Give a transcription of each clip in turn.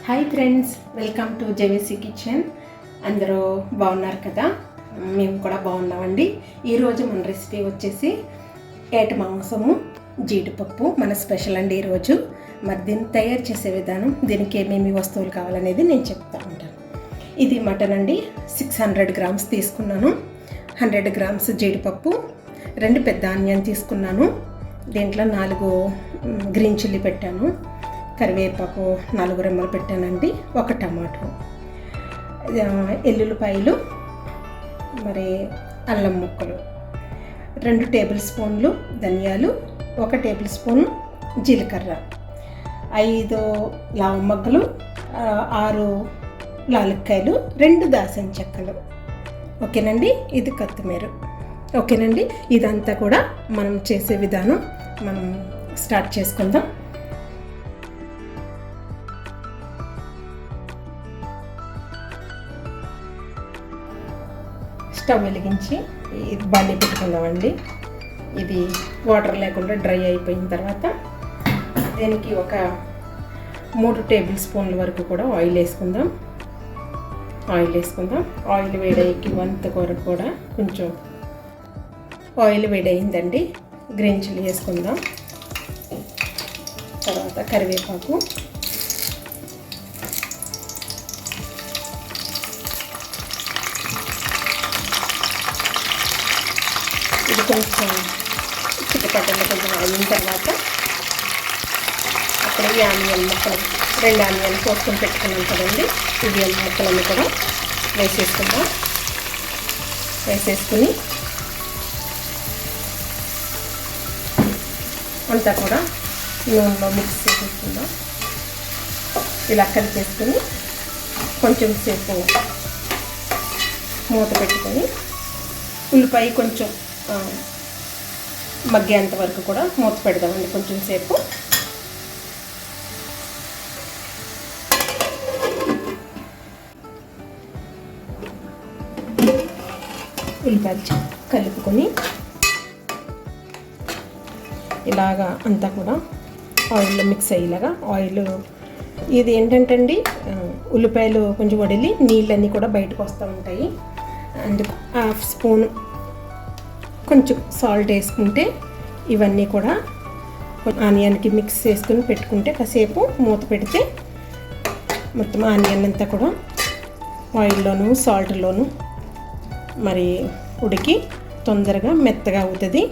Hi friends, welcome to JVC kitchen. అందరూ బాగున్నారు కదా? మేము కూడా బాగున్నామండి. ఈరోజు మన రెసిపీ వచ్చేసి ఏట మాంసము జీడిపప్పు మన స్పెషల్ అండి ఈరోజు. మరి దీన్ని తయారు చేసే విధానం, దీనికి ఏమేమి వస్తువులు కావాలనేది నేను చెప్తా ఉంటాను. ఇది మటన్ అండి. 600 గ్రామ్స్ తీసుకున్నాను. 100 గ్రామ్స్ జీడిపప్పు, 2 పెద్ద ఆనియన్ తీసుకున్నాను. దీంట్లో 4 గ్రీన్ చిల్లీ పెట్టాను, కరివేపాకు 4 రెమ్మలు పెట్టానండి, 1 టమాటో, ఎల్లుల్లిపాయలు, మరి అల్లం ముక్కలు, 2 టేబుల్ స్పూన్లు ధనియాలు, 1 టేబుల్ స్పూన్ జీలకర్ర, 5 లవంగలు, 6 లాలక్కాయలు, 2 దాల్చిన చెక్కలు. ఓకేనండి, ఇది కొత్తిమీర. ఓకేనండి, ఇదంతా కూడా మనం చేసే విధానం మనం స్టార్ట్ చేసుకుందాం. స్టవ్ వెలిగించి బాండీ పెట్టుకుందామండి. ఇది వాటర్ లేకుండా డ్రై అయిపోయిన తర్వాత దీనికి ఒక 3 టేబుల్ స్పూన్ల వరకు కూడా ఆయిల్ వేసుకుందాం. ఆయిల్ వేడెక్కినంత వరకు కూడా కొంచెం ఆయిల్ వేడయిందండి. గ్రీన్ చిల్లీ వేసుకుందాం. తర్వాత కరివేపాకు, ఇది కొంచెం చిట్టపట్టలు కొంచెం అయిన తర్వాత అప్పుడు ఈ ఆనియన్ ముక్కలు, 2 ఆనియన్ కోసుకొని పెట్టుకున్నాం కదండి, ఇవి ముక్కలన్నీ కూడా వేసేసుకుందాం. వేసేసుకుని అంతా కూడా నూనెలో మిక్స్ చేసేసుకుందాం. ఇలా కలిపేసుకుని కొంచెం సేపు మూత పెట్టుకొని ఉల్లిపాయ కొంచెం మగ్గేంత వరకు కూడా మూత పెడదామండి. కొంచెం సేపు ఉల్లిపాయ కలుపుకొని ఇలాగా అంతా కూడా ఆయిల్లో మిక్స్ అయ్యేలాగా. ఆయిల్ ఇది ఏంటంటే అండి, ఉల్లిపాయలు కొంచెం వడిలి నీళ్ళన్నీ కూడా బయటకు వస్తూ ఉంటాయి. అందుకు 1/2 స్పూన్ కొంచెం సాల్ట్ వేసుకుంటే ఇవన్నీ కూడా ఆనియన్కి మిక్స్ చేసుకుని పెట్టుకుంటే కాసేపు మూత పెడితే మొత్తం ఆనియన్ అంతా కూడా ఆయిల్లోను సాల్ట్లోను మరి ఉడికి తొందరగా మెత్తగా అవుతుంది.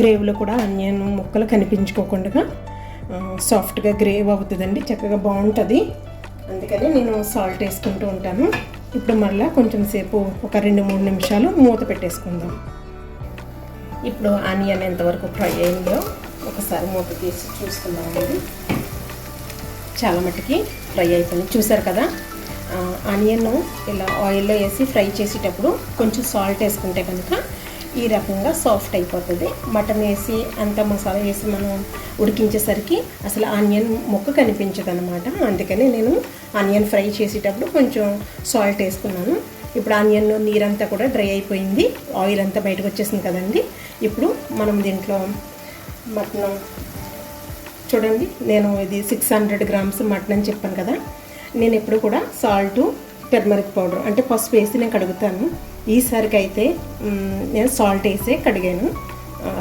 గ్రేవీలో కూడా ఆనియన్ ముక్కలు కనిపించుకోకుండా సాఫ్ట్గా గ్రేవ్ అవుతుందండి, చక్కగా బాగుంటుంది. అందుకని నేను సాల్ట్ వేసుకుంటూ ఉంటాను. ఇప్పుడు మళ్ళీ కొంచెం సేపు ఒక 2-3 నిమిషాలు మూత పెట్టేసుకుందాం. ఇప్పుడు ఆనియన్ ఎంతవరకు ఫ్రై అయిందో ఒకసారి మూత తీసి చూసుకుందామండి. చాలా మట్టుకి ఫ్రై అయిపోయింది, చూసారు కదా. ఆనియన్ ఇలా ఆయిల్లో వేసి ఫ్రై చేసేటప్పుడు కొంచెం సాల్ట్ వేసుకుంటే కనుక ఈ రకంగా సాఫ్ట్ అయిపోతుంది. మటన్ వేసి అంత మసాలా వేసి మనం ఉడికించేసరికి అసలు ఆనియన్ ముక్క కనిపించదు అనమాట. అందుకని నేను ఆనియన్ ఫ్రై చేసేటప్పుడు కొంచెం సాల్ట్ వేసుకున్నాను. ఇప్పుడు ఆనియన్లో నీరంతా కూడా డ్రై అయిపోయింది, ఆయిల్ అంతా బయటకు వచ్చేసింది కదండి. ఇప్పుడు మనం దీంట్లో మటన్ చూడండి, నేను ఇది 600 గ్రామ్స్ మటన్ అని చెప్పాను కదా. నేను ఎప్పుడు కూడా సాల్టు, టర్మరిక్ పౌడర్ అంటే పసుపు వేసి నేను కడుగుతాను. ఈసారికి అయితే నేను సాల్ట్ వేసే కడిగాను.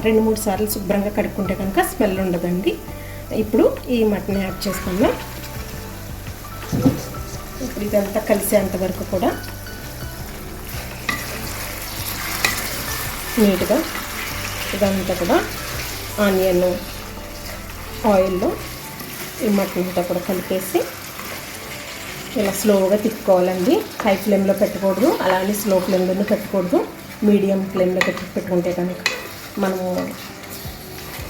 2-3 సార్లు శుభ్రంగా కడుక్కుంటే కనుక స్మెల్ ఉండదండి. ఇప్పుడు ఈ మటన్ యాడ్ చేసుకుందాం. ఇప్పుడు ఇదంతా కలిసేంత వరకు కూడా నీట్గా ఇదంతా కూడా ఆనియన్ ఆయిల్లో ఈ మటన్ అంతా కూడా కలిపేసి ఇలా స్లోగా తిప్పుకోవాలండి. హై ఫ్లేమ్లో పెట్టకూడదు, అలానే స్లో ఫ్లేమ్లోనూ పెట్టకూడదు. మీడియం ఫ్లేమ్లో పెట్టుకుంటే కనుక మనము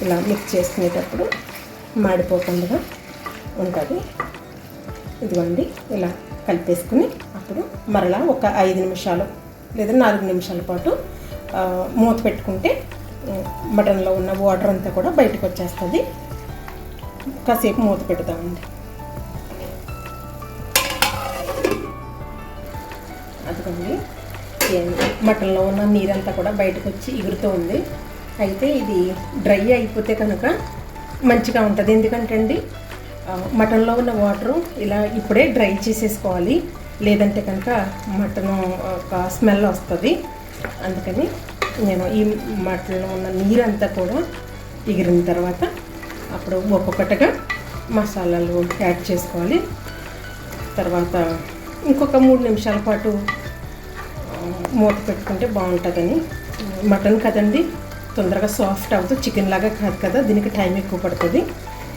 ఇలా మిక్స్ చేసుకునేటప్పుడు మాడిపోకుండా ఉంటుంది. ఇదిగోండి, ఇలా కలిపేసుకుని అప్పుడు మరలా ఒక 5 నిమిషాలు లేదా 4 నిమిషాల పాటు మూత పెట్టుకుంటే మటన్లో ఉన్న వాటర్ అంతా కూడా బయటకు వచ్చేస్తుంది. కాసేపు మూత పెడతామండి. అదిగోండి, మటన్లో ఉన్న నీరంతా కూడా బయటకు వచ్చి ఎగురుతూ ఉంది. అయితే ఇది డ్రై అయిపోతే కనుక మంచిగా ఉంటుంది. ఎందుకంటే అండి మటన్లో ఉన్న వాటరు ఇలా ఇప్పుడే డ్రై చేసేసుకోవాలి, లేదంటే కనుక మటన్ ఒక స్మెల్ వస్తుంది. అందుకని నేను ఈ మటన్లో ఉన్న నీరంతా కూడా ఎగిరిన తర్వాత అప్పుడు ఒక్కొక్కటిగా మసాలాలు యాడ్ చేసుకోవాలి. తర్వాత ఇంకొక 3 నిమిషాల పాటు మూత పెట్టుకుంటే బాగుంటుందని. మటన్ కదండి, తొందరగా సాఫ్ట్ అవుతుంది, చికెన్ లాగా కాదు కదా, దీనికి టైం ఎక్కువ పడుతుంది.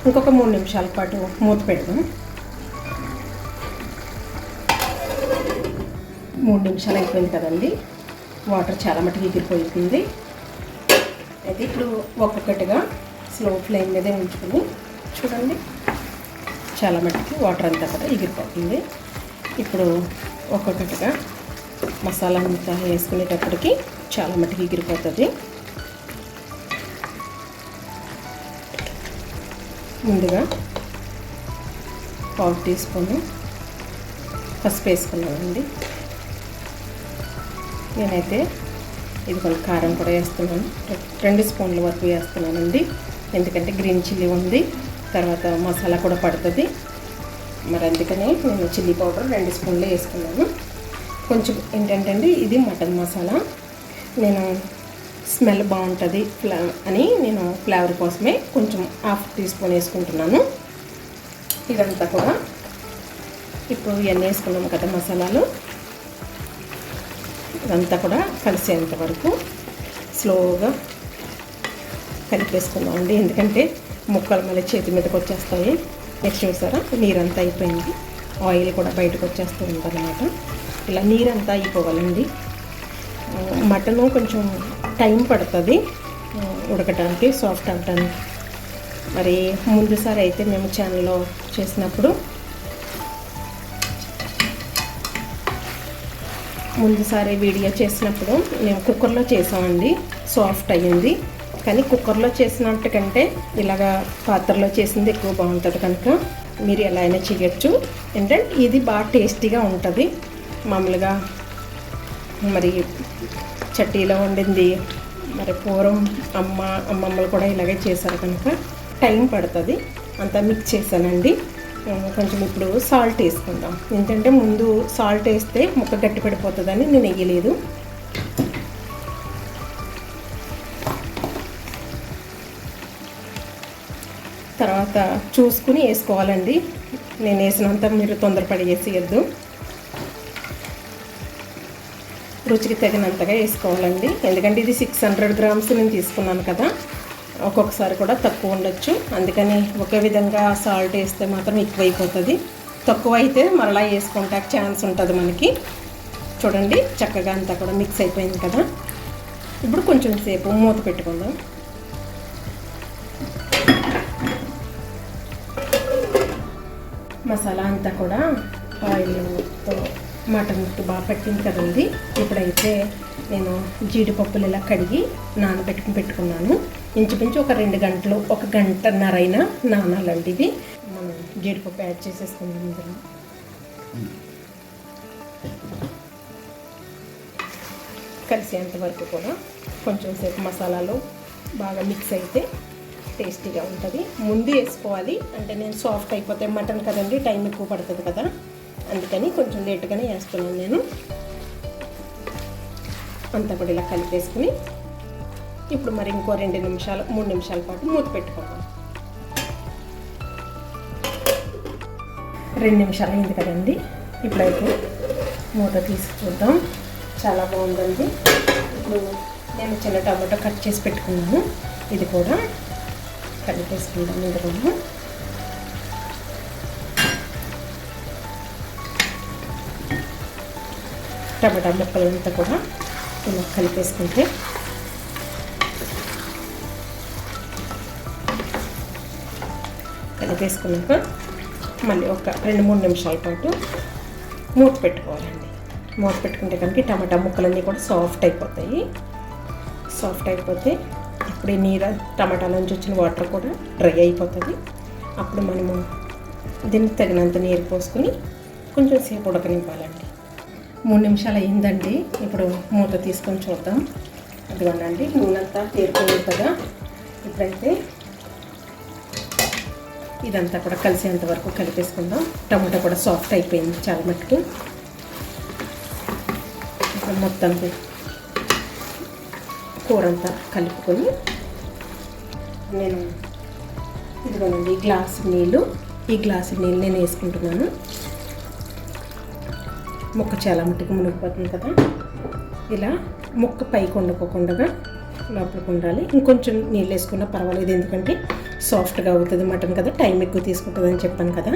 ఇంకొక 3 నిమిషాల పాటు మూత పెడదాం. 3 నిమిషాలు అయిపోయింది కదండి, వాటర్ చాలా మటుకు ఎగిరిపోయింది. అయితే ఇప్పుడు ఒక్కొక్కటిగా స్లో ఫ్లేమ్ మీదే ఉంచుకొని చూడండి, చాలా మటుకు వాటర్ అంతా కూడా ఎగిరిపోతుంది. ఇప్పుడు ఒక్కొక్కటిగా మసాలా అంతా వేసుకునేటప్పటికి చాలా మటుకు ఎగిరిపోతుంది. ముందుగా 1/2 టీ స్పూన్ పసుపు వేసుకున్నానండి. నేనైతే ఇది కొంచెం కారం కూడా వేస్తున్నాను, 2 స్పూన్ల వరకు వేస్తున్నానండి. ఎందుకంటే గ్రీన్ చిల్లీ ఉంది, తర్వాత మసాలా కూడా పడుతుంది. మరి అందుకనే నేను చిల్లీ పౌడర్ 2 స్పూన్లు వేసుకున్నాను. కొంచెం ఏంటంటే అండి, ఇది మటన్ మసాలా, నేను స్మెల్ బాగుంటుంది అని నేను ఫ్లేవర్ కోసమే కొంచెం 1/2 టీ స్పూన్ వేసుకుంటున్నాను. ఇదంతా కూడా ఇప్పుడు ఇవన్నీ వేసుకున్నాము కదా మసాలాలు, ఇదంతా కూడా కలిసేంత వరకు స్లోగా కలిపేసుకుందామండి. ఎందుకంటే ముక్కలు మళ్ళీ చేతి మీదకి వచ్చేస్తాయి. నెక్స్ట్ చూసారా, నీరంతా అయిపోయింది, ఆయిల్ కూడా బయటకు వచ్చేస్తూ ఉంటుంది అన్నమాట. ఇలా నీరంతా అయిపోవాలండి. మటను కొంచెం టైం పడుతుంది ఉడకడానికి, సాఫ్ట్ అవ్వడానికి. మరి ముందుసారి అయితే మేము ఛానల్లో చేసినప్పుడు వీడియో చేసినప్పుడు మేము కుక్కర్లో చేసామండి, సాఫ్ట్ అయ్యింది. కానీ కుక్కర్లో చేసినట్టు కంటే ఇలాగా పాత్రలో చేసింది ఎక్కువ బాగుంటుంది. కనుక మీరు ఎలా అయినా చేయొచ్చు. ఏంటంటే ఇది బాగా టేస్టీగా ఉంటుంది. మామూలుగా మరి చట్టీలో వండింది మరి పూర్వం అమ్మమ్మలు కూడా ఇలాగే చేశారు కనుక టైం పడుతుంది. అంతా మిక్స్ చేశానండి. కొంచెం ఇప్పుడు సాల్ట్ వేసుకుందాం. ఎందుకంటే ముందు సాల్ట్ వేస్తే ముక్క గట్టి పడిపోతుందని నేను వేయలేదు. తర్వాత చూసుకుని వేసుకోవాలండి. నేను వేసినంత మీరు తొందరపడి వేసేయద్దు, రుచికి తగినంతగా వేసుకోవాలండి. ఎందుకంటే ఇది 600 గ్రామ్స్ నేను తీసుకున్నాను కదా, ఒక్కొక్కసారి కూడా తక్కువ ఉండొచ్చు. అందుకని ఒకే విధంగా సాల్ట్ వేస్తే మాత్రం ఎక్కువైపోతుంది. తక్కువ అయితే మరలా వేసుకుంటా ఛాన్స్ ఉంటుంది మనకి. చూడండి, చక్కగా అంతా కూడా మిక్స్ అయిపోయింది కదా. ఇప్పుడు కొంచెం సేపు మూత పెట్టుకుందాం. మసాలా అంతా కూడా ఆయిల్తో మటన్కి బాగా పట్టింది కదండి. ఇప్పుడైతే నేను జీడిపప్పులు ఇలా కడిగి పెట్టుకున్నాను. ఇంచుమించు ఒక 2 గంటలు, 1 గంటన్నర అయినా నానాలండి. ఇది మనం జీడిపప్పు యాడ్ చేసేసుకుందాం. ఇందులో కలిసేంత వరకు కూడా కొంచెం సేపు మసాలాలు బాగా మిక్స్ అయితే టేస్టీగా ఉంటుంది. ముందు వేసుకోవాలి, అంటే నేను సాఫ్ట్ అయిపోతే మటన్ కదండి, టైం ఎక్కువ పడుతుంది కదా, అందుకని కొంచెం లేట్గానే వేస్తున్నాను నేను. అంతా కూడా ఇలా కలిపేసుకుని ఇప్పుడు మరి ఇంకో 2 నిమిషాలు 3 నిమిషాల పాటు మూత పెట్టుకుందాం. 2 నిమిషాలు అయింది కదండి. ఇప్పుడైతే మూత తీసి చూద్దాం. చాలా బాగుందండి. ఇప్పుడు నేను చిన్న టమాటో కట్ చేసి పెట్టుకున్నాను, ఇది కూడా కలిపేసుకుందాం. ఇందులో టమాటా ముక్కలంతా కూడా ఇలా కలిపేసుకుంటే కలిపేసుకున్నాక మళ్ళీ ఒక 2-3 నిమిషాల పాటు మూత పెట్టుకోవాలండి. మూత పెట్టుకుంటే కనుక టమాటా ముక్కలన్నీ కూడా సాఫ్ట్ అయిపోతాయి. సాఫ్ట్ అయిపోతే అప్పుడు ఈ నీరు టమాటాల నుంచి వచ్చిన వాటర్ కూడా డ్రై అయిపోతుంది. అప్పుడు మనము దీనికి తగినంత నీరు పోసుకొని కొంచెం సేపు ఉడకనివ్వాలండి. 3 నిమిషాలు అయిందండి. ఇప్పుడు మూత తీసుకొని చూద్దాం. అదిగోండి, నూనె అంతా తేరుకుని కదా. ఇప్పుడైతే ఇదంతా కూడా కలిసేంత వరకు కలిపేసుకుందాం. టమాటా కూడా సాఫ్ట్ అయిపోయింది చాలా మట్టుకు. మొత్తానికి కూర అంతా కలుపుకొని నేను ఇదిగోనండి ఈ గ్లాసు నీళ్ళు నేను వేసుకుంటున్నాను. ముక్క చాలా మట్టుకు మునిగిపోతుంది కదా, ఇలా ముక్క పైకి వండుకోకుండా లోపలికి ఉండాలి. ఇంకొంచెం నీళ్ళు వేసుకున్నా పర్వాలేదు, ఎందుకంటే సాఫ్ట్గా అవుతుంది మటన్ కదా, టైం ఎక్కువ తీసుకుంటుంది అని చెప్పాను కదా.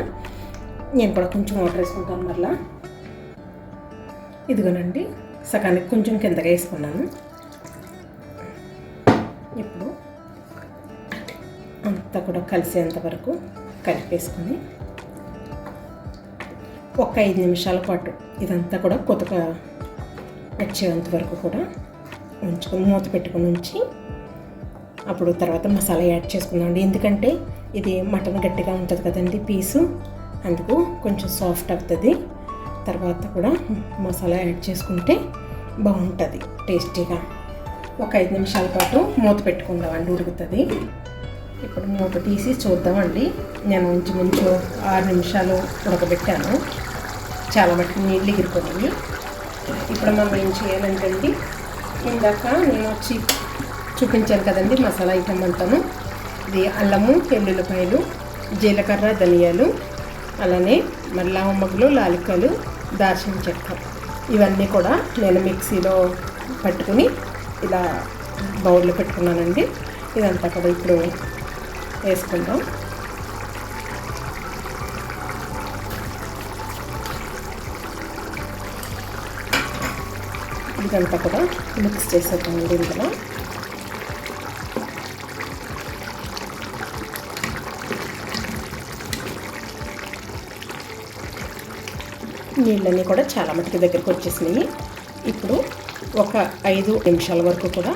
నేను కూడా కొంచెం వాటర్ వేసుకుంటాను మరలా. ఇదిగోనండి సగానికి కొంచెం కిందగా వేసుకున్నాను. ఇప్పుడు అంతా కూడా కలిసేంత వరకు కలిపేసుకొని ఒక 5 నిమిషాల పాటు ఇదంతా కూడా కొత్తగా వచ్చేంత వరకు కూడా ఉంచుకొని మూత పెట్టుకొని ఉంచి అప్పుడు తర్వాత మసాలా యాడ్ చేసుకుందామండి. ఎందుకంటే ఇది మటన్ గట్టిగా ఉంటుంది కదండి పీసు, అందుకు కొంచెం సాఫ్ట్ అవుతుంది. తర్వాత కూడా మసాలా యాడ్ చేసుకుంటే బాగుంటుంది టేస్టీగా. ఒక 5 నిమిషాల పాటు మూత పెట్టుకుందామండి, ఉడుకుతుంది. ఇప్పుడు మూత తీసి చూద్దామండి. నేను ఇంచుమించు 6 నిమిషాలు ఉడకబెట్టాను, చాలా మటుకు నీళ్ళు ఎగిరిపోయి. ఇప్పుడు మనం ఏం చేయాలంటే అండి, ఇందాక నేను వచ్చి చూపించాను కదండి మసాలా ఐటమ్ అంతాను. ఇది అల్లము, వెల్లుల్లిపాయలు, జీలకర్ర, ధనియాలు, అలానే మరి లవంగములు, లాలిక్కలు, దాల్చిన చెక్క, ఇవన్నీ కూడా నేను మిక్సీలో పట్టుకుని ఇలా బౌల్లో పెట్టుకున్నానండి. ఇదంతా కూడా ఇప్పుడు వేసుకుందాం. ఇదంతా కూడా మిక్స్ చేసేద్దామండి. ఇందులో నీళ్ళన్నీ కూడా చాలా మటుకు దగ్గరికి వచ్చేసినాయి. ఇప్పుడు ఒక 5 నిమిషాల వరకు కూడా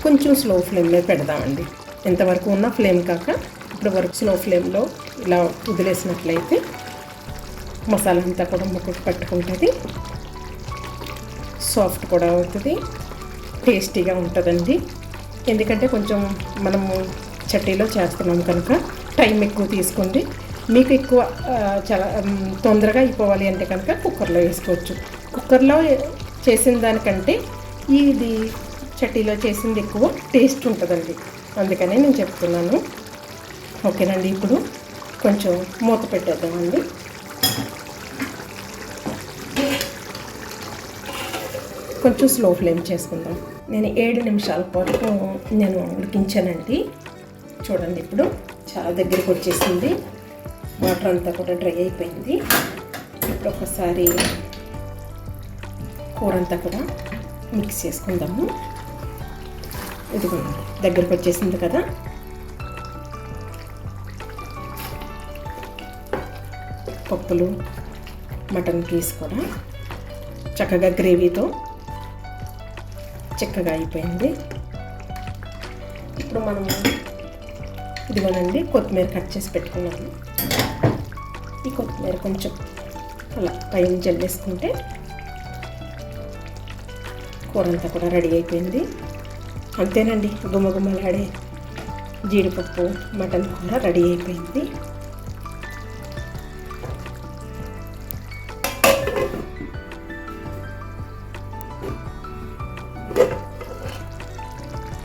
కొంచెం స్లో ఫ్లేమ్ మీద పెడదామండి. ఎంతవరకు ఉన్న ఫ్లేమ్ కాక ఇప్పుడు వరకు స్లో ఫ్లేమ్లో ఇలా వదిలేసినట్లయితే మసాలా అంతా కూడా ముక్కకు పట్టుకుంటుంది, సాఫ్ట్ కూడా అవుతుంది, టేస్టీగా ఉంటుందండి. ఎందుకంటే కొంచెం మనము చట్నీలో చేస్తున్నాం కనుక టైం ఎక్కువ తీసుకోండి. మీకు ఎక్కువ చాలా తొందరగా అయిపోవాలి అంటే కనుక కుక్కర్లో వేసుకోవచ్చు. కుక్కర్లో చేసిన దానికంటే ఇది చట్నీలో చేసింది ఎక్కువ టేస్ట్ ఉంటుందండి, అందుకనే నేను చెప్తున్నాను. ఓకేనండి, ఇప్పుడు కొంచెం మూత పెట్టేద్దామండి. కొంచెం స్లో ఫ్లేమ్ చేసుకుందాం. నేను 7 నిమిషాల పాటు నేను ఉడికించానండి. చూడండి ఇప్పుడు చాలా దగ్గరికి వచ్చేసింది, వాటర్ అంతా కూడా డ్రై అయిపోయింది. ఇప్పుడు ఒకసారి కూర అంతా కూడా మిక్స్ చేసుకుందాము. ఇదిగోండి దగ్గరికి వచ్చేసింది కదా. పప్పులు, మటన్ పీస్ కూడా చక్కగా గ్రేవీతో చిక్కగా అయిపోయింది. ఇప్పుడు మనము ఇదిగోనండి కొత్తిమీర కట్ చేసి పెట్టుకున్నాను. ఈ కొత్తిమీర కొంచెం అలా పైన జల్లేసుకుంటే కూర అంతా కూడా రెడీ అయిపోయింది. అంతేనండి, గుమ్మగుమ్మలాడే జీడిపప్పు మటన్ కూర రెడీ అయిపోయింది.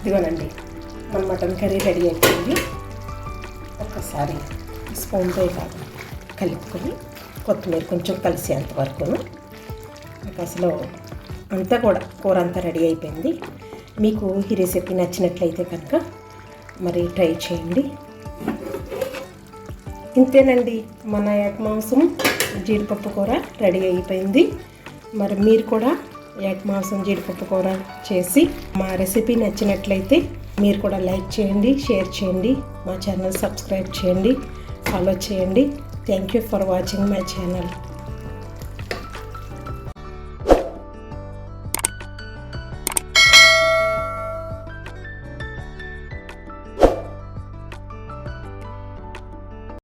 ఇదిగోనండి మన మటన్ కర్రీ రెడీ అయిపోయింది. ఒక్కసారి స్పూన్తో ఇలా కలుపుకొని కొత్తిమీర కొంచెం కలిసేంత వరకును నాకు అసలు అంతా కూడా కూర అంతా రెడీ అయిపోయింది. మీకు ఈ రెసిపీ నచ్చినట్లయితే కనుక మరి ట్రై చేయండి. ఇంతేనండి, మన యాక్ మాంసం జీడిపప్పు కూర రెడీ అయిపోయింది. మరి మీరు కూడా యాక్ మాంసం జీడిపప్పు కూర చేసి మా రెసిపీ నచ్చినట్లయితే మీరు కూడా లైక్ చేయండి, షేర్ చేయండి, మా ఛానల్ సబ్స్క్రైబ్ చేయండి, ఫాలో చేయండి. Thank you for watching my channel.